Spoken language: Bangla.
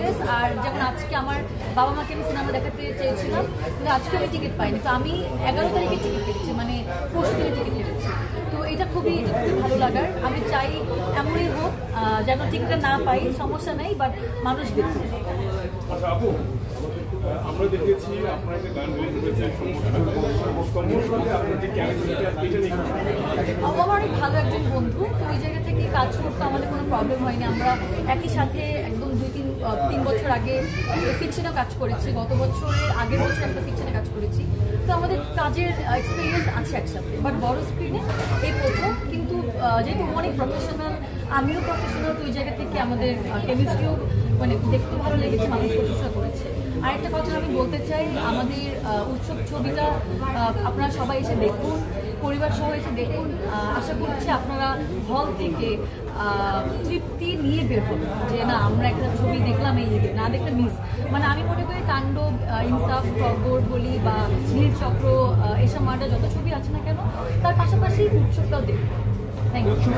এক্সপিরিয়েন্স। আর যেমন আজকে আমার বাবা মাকে আমি সিনেমা দেখাতে চেয়েছিলাম, কিন্তু আজকে আমি টিকিট পাইনি। তো আমি 11 তারিখে টিকিট পেয়েছি, মানে পরশু দিনে টিকিট পেয়েছি। তো এটা খুবই ভালো লাগার। আমি চাই এমনই হোক, যেন টিকিটটা না পাই সমস্যা নেই, বাট মানুষ দেখুন। আমরা দেখেছি আপনার একটা গান রিলিজ হয়েছে আমার অনেক ভালো একজন বন্ধু, তো ওই জায়গা থেকে কাজ করতে আমাদের কোনো প্রবলেম হয়নি। আমরা একই সাথে একদম 2-3 বছর আগে ফিকশনে কাজ করেছি, গত বছরের আগের বছর একটা ফিকশনে কাজ করেছি। তো আমাদের কাজের এক্সপিরিয়েন্স আছে একসাথে, বাট বড় স্ক্রিনে এই প্রথম। কিন্তু যেহেতু অনেক প্রফেশনাল, আমিও প্রফেশনাল, তো ওই জায়গা থেকে আমাদের কেমিস্ট্রিও মানে দেখতে ভালো লেগেছে, মানুষ প্রশংসা করেছে। আরেকটা কথা আমি বলতে চাই, আমাদের উৎসব ছবিটা আপনারা সবাই এসে দেখুন, পরিবার সহ এসে দেখুন। আশা করছি আপনারা হল থেকে তৃপ্তি নিয়ে বের হবেন, যে না আমরা একটা ছবি দেখলাম, এই না দেখলে মিস। মানে আমি মনে করি তাণ্ডব, ইনসাফ, টগর বলি বা নীলচক্র, এসব মার্ডার যত ছবি আছে না কেন, তার পাশাপাশি উৎসবটাও দেখুন। Thank you.